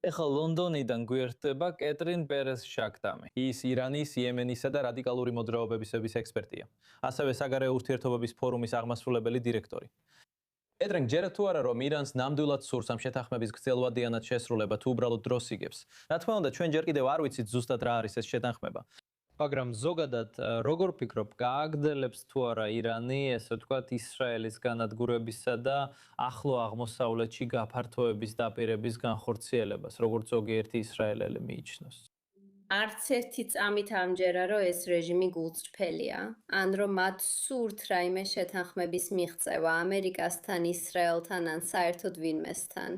ეხლა ლონდონიდან გვერდება კეტრინ პერეს შაქდამი. ის ირანის, იემენისა და რადიკალური მოძრაობების ექსპერტია. ასევე საგარეო ურთიერთობების ფორუმის აღმასრულებელი დირექტორი. კეტრინ, ჯერა თუ არა რომ ირანს ნამდვილად სურს ამ შეთანხმების გრძელვადიანად შესრულება თუ უბრალოდ დროს იგებს. რა თქმა უნდა, ჩვენ ჯერ კიდევ არ ვიცით ზუსტად რა არის ეს შეთანხმება. მაგრამ ზოგადად როგორ ფიქრობ, გააგრძელებს თუ არა ირანი, ესე ვთქვათ, ისრაელის განადგურებისა და ახლო აღმოსავლეთში გაფართოების დაპირების განხორციელებას, როგორც ზოგიერთი ისრაელელი მიიჩნევს? არც ერთი წამით ამჯერა, რომ ეს რეჟიმი გულწრფელია, ან რომ მათ სურთ რაიმე შეთანხმების მიღწევა ამერიკასთან, ისრაელთან ან საერთოდ ვინმესთან.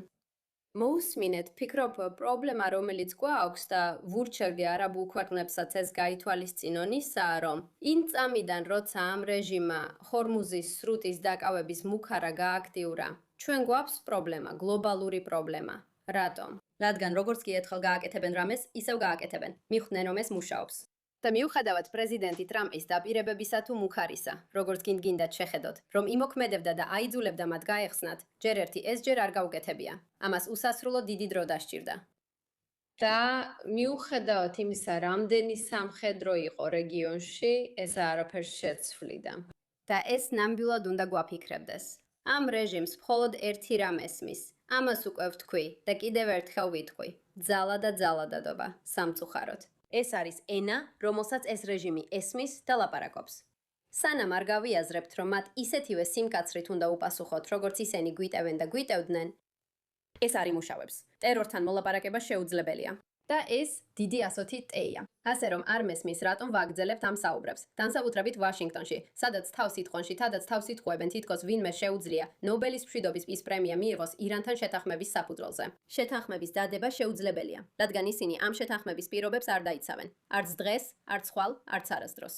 მოусმინეთ, ფიქრობ, პრობლემა, რომელიც გვაქვს და ვურჩევდი არაბულ ქვეყნებსაც ეს გაითვალისწინონ ისაა, რომ იმ წამიდან, როცა ამ რეჟიმმა ჰორმუზის სრუტის დაკავების მუქარა გააქტიურა, ჩვენ გვაქვს პრობლემა, გლობალური პრობლემა. რატომ? რადგან როგორც კი ერთხელ გააკეთებენ რამეს, ისევ გააკეთებენ. მიხვდნენ, რომ ეს მუშაობს. და მიუხედავად პრეზიდენტი ტრამპის დაპირებებისა თუ მუქარისა, როგორც გინდათ შეხედოთ, რომ იმოქმედებდა და აიძულებდა მათ გაეხსნათ, ჯერ ერთი ეს ჯერ არ გაუკეთებია. ამას უსასრულო დიდი დრო დასჭირდა. და მიუხედავად იმისა, რამდენი სამხედრო იყო რეგიონში, ეს არაფერს შეცვლიდა. და ეს ნამდვილად უნდა გვაფიქრებდეს. ამ რეჟიმს მხოლოდ ერთი რამ ესმის. ამას უკვე ვთქვი და კიდევ ერთხელ ვიტყვი. ძალა და ძალადადობა, სამწუხაროდ. ეს არის ენა, რომელსაც ეს რეჟიმი ესმის და ლაპარაკობს. სანამ არ გავიაზრებთ, რომ მათ ისეთივე სიმკაცრით უნდა უპასუხოთ, როგორც ისინი გვიტევენ და გვიტევდნენ, ეს არ იმუშავებს. ტერორთან მოლაპარაკება შეუძლებელია. და ეს დიდი ასოთი ტეია. ასე რომ არ მესმის, რატომ ვაგრძელებთ ამ საუბრებს. განსაკუთრებით ვაშინგტონში, სადაც თავს იტყვონში, თადაც თავს იტყვევენ, თითქოს ვინმე შეუძლია ნობელის მშვიდობის პრემია მიიღოს ირანთან შეთანხმების საფუძველზე. შეთანხმების დადება შეუძლებელია, რადგან ისინი ამ შეთანხმების პირობებს არ დაიცავენ. არც დღეს, არც ხვალ, არც არასდროს.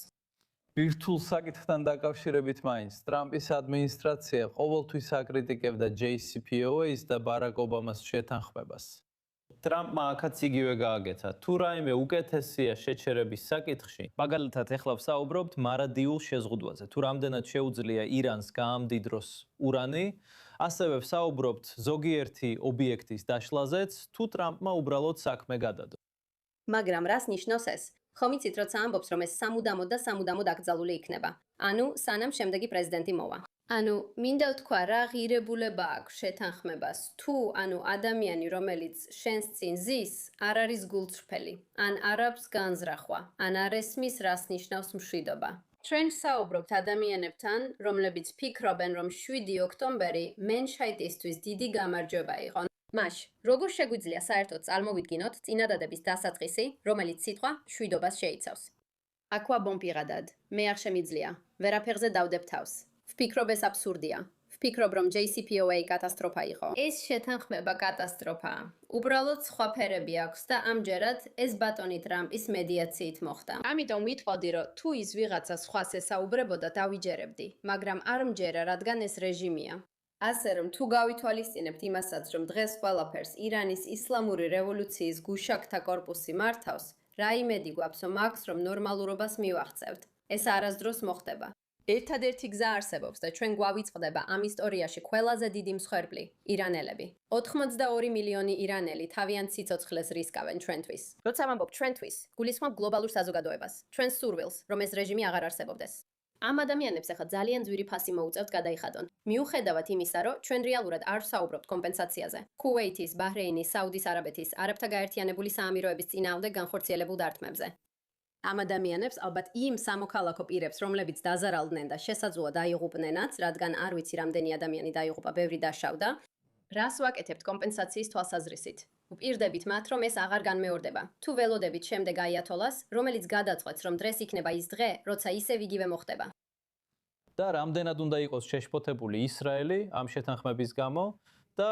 ბირთვულ საკითხთან დაკავშირებით მაინც ტრამპის ადმინისტრაცია ყოველთვის აკრიტიკებდა JCPOA-ს და ბარაკ ობამას შეთანხმებას. ტრამპმა აქაც იგივე გააკეთა. თუ რაიმე უკეთესია შეჩერების საკითხში, მაგალითად ეხლა ვსაუბრობთ მარადიულ შეზღუდვაზე, თუ რამდენად შეუძლია ირანს გაამდიდროს ურანი, ასევე ვსაუბრობთ ზოგიერთი ობიექტის დაშლაზეც, თუ ტრამპმა უბრალოდ საქმე გადადო. მაგრამ რას ნიშნავს ეს? ხომ იცით, როცა ამბობს, რომ ეს სამუდამოდ აკრძალული იქნება. ანუ სანამ შემდეგი პრეზიდენტი მოვა. ანუ მინდა ვთქვა, რა ღირებულება აქვს შეთანხმებას, თუ ანუ ადამიანი, რომელიც შენს წინ ზის, არ არის გულწრფელი, ან არ აქვს განზრახვა, ან არ ესმის, რას ნიშნავს მშვიდობა. ჩვენ საუბრობთ ადამიანებთან, რომლებიც ფიქრობენ, რომ 7 ოქტომბერი მენშაიტისთვის დიდი გამარჯვება იყო. მაშ, როგორ შეგვიძლია საერთოდ წარმოვიდგინოთ წინადადების დასაწყისი, რომელიც სიტყვა მშვიდობას შეიცავს. აქვა ბომპიღადად, მე არ შემიძლია, ვერაფერზე დავდებ თავს. ვფიქრობ ეს აბსურდია. ვფიქრობ, რომ JCPOA კატასტროფა იყო. ეს შეთანხმება კატასტროფაა. უბრალოდ სხვა ფერები აქვს და ამჯერად ეს ბატონი ტრამპის მედიაციით მოხდა. ამიტომ ვიტყოდი, რომ თუ ის ვიღაცა სხვას ესაუბრებოდა, დავიჯერებდი, მაგრამ არ მჯერა, რადგან ეს რეჟიმია. ასე რომ თუ გავითვალისწინებთ იმასაც, რომ დღეს ყველაფერს ირანის ისლამური რევოლუციის გუშაქთა კორპუსი მართავს, რა იმედი გვაქვს, რომ ნორმალურობას მივაღწევთ. ეს არასდროს მოხდება. ერთადერთი გზა არსებობს და ჩვენ გვავიწყდება ამ ისტორიაში ყველაზე დიდი მსხვერპლი ირანელები. 82 მილიონი ირანელი თავიანთ სიცოცხლეს რისკავენ ჩვენთვის. როცა ვამბობ ჩვენთვის, გულისხმობ გლობალურ საზოგადოებას, ჩვენს სურვილს, რომ ეს რეჟიმი აღარ არსებობდეს. ამ ადამიანებს ახლა ძალიან ძვირი ფასი მოუწევთ გადაიხადონ. მიუხედავად იმისა, რომ ჩვენ რეალურად არ ვსაუბრობთ კომპენსაციაზე. ქუვეითის, ბაჰრეინის, საუდის არაბეთის, არაბთა გაერთიანებული საამიროების წინააღმდეგ განხორციელებულ დარტყმებზე. ამ ადამიანებს ალბათ იმ სამოქალაქო პირებს, რომლებიც დაზარალდნენ და შესაძლოა დაიღუპნენაც, რადგან არ ვიცი რამდენი ადამიანი დაიღუპა, ბევრი დაშავდა. რას ვაკეთებთ კომპენსაციის თვალსაზრისით? ვპირდებით მათ, რომ ეს აღარ განმეორდება. თუ ველოდებით შემდეგ აიათოლას, რომელიც გადაწყვეტს, რომ დღეს იქნება ის დღე, როცა ისევ იგივე მოხდება. და რამდენად უნდა იყოს შეშფოთებული ისრაელი ამ შეთანხმების გამო და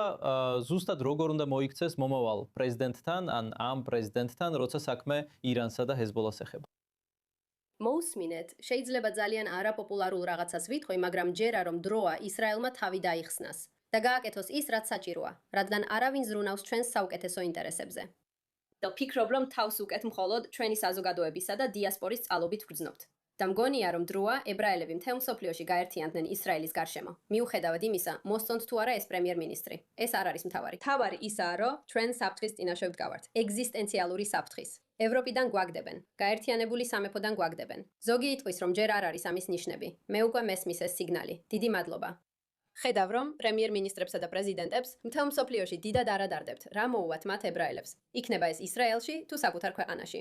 ზუსტად როგორ უნდა მოიქცეს მომავალ პრეზიდენტთან ან ამ პრეზიდენტთან, როცა საქმე ირანსა და ჰეზბოლას ეხება. მოусმინეთ, შეიძლება ძალიან არაპოპულარულ რაღაცას ვიტყვი, მაგრამ ჯერა რომ დროა ისრაელმა თავი დაიხსნას და გააკეთოს ის, რაც საჭიროა, რადგან არავინ ზრუნავს ჩვენს საუკეთესო ინტერესებზე. და ვფიქრობ, რომ თავს უკეთ მხოლოდ ჩვენი საზოგადოებისა და დიასპორის წყალობით ვგრძნობთ. და მგონია, რომ დროა ებრაელები მთელ მსოფლიოში გაერთიანდნენ ისრაელის გარშემო. მიუხედავად იმისა, მოსწონთ თუ არა ეს პრემიერ-მინისტრი. ეს არ არის მთავარი. მთავარი ისაა, რომ ჩვენ საფრთხის წინაშე ვდგავართ. ეგზისტენციალური საფრთხის. ევროპიდან გვაგდებენ, გაერთიანებული სამეფოდან გვაგდებენ. ზოგი იტყვის, რომ ჯერ არ არის ამის ნიშნები. მე უკვე მესმის ეს სიგნალი. დიდი მადლობა. ხედავ, რომ პრემიერ-მინისტრებსა და პრეზიდენტებს მთელ მსოფლიოში დიდად არ ადარდებთ, რა მოუვათ მათ ებრაელებს. იქნება ეს ისრაელში თუ საკუთარ ქვეყანაში.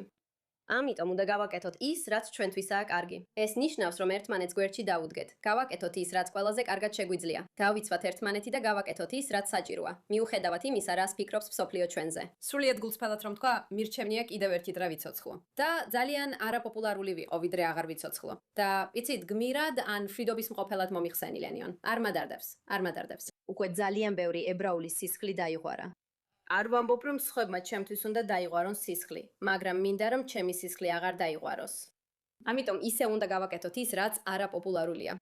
ამიტომ უნდა გავაკეთოთ ის, რაც ჩვენთვისაა კარგი. ეს ნიშნავს, რომ ერთმანეთს გვერდში დავუდგეთ. გავაკეთოთ ის, რაც ყველაზე კარგად შეგვიძლია. გავიცვათ ერთმანეთი და გავაკეთოთ ის, რაც საჭიროა. მიუხედავად იმისა, რას ფიქრობს მსოფლიო ჩვენზე. სრულიად გულწრფელად რომ თქვა, მირჩევნია კიდევ ერთი დღე ვიცოცხლო. და ძალიან არაპოპულარული ვიყო, ვიდრე აღარ ვიცოცხლო. და იცით, გმირად ან მშვიდობის მყოფელად მომიხსენილენიონ. არ მადარდებს, არ მადარდებს. უკვე ძალიან ბევრი ებრაული სისხლი დაიღვარა. არ ვამბობ, რომ სხვებმა ჩემთვის უნდა დაიღვარონ სისხლი, მაგრამ მინდა რომ ჩემი სისხლი აღარ დაიღვაროს. ამიტომ ისე უნდა გავაკეთოთ ის, რაც არაპოპულარულია.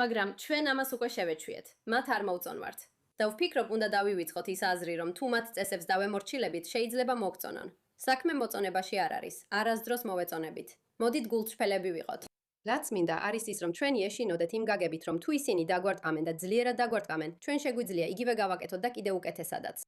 მაგრამ ჩვენ ამას უკვე შევეჩვიეთ. მათ არ მოუწონვართ. და ვფიქრობ, უნდა დავივიწყოთ ის აზრი, რომ თუ მათ წესებს დავემორჩილებით, შეიძლება მოგწონონ. საქმე მოწონებაში არ არის, არასდროს მოვეწონებით. მოდით გულწრფელები ვიყოთ. რაც მინდა არის ის, რომ ჩვენი ეშინოდეთ იმ გაგებით, რომ თუ ისინი დაგვარტყამენ და ძლიერად დაგვარტყამენ, ჩვენ შეგვიძლია იგივე გავაკეთოთ და კიდევ უკეთესადაც.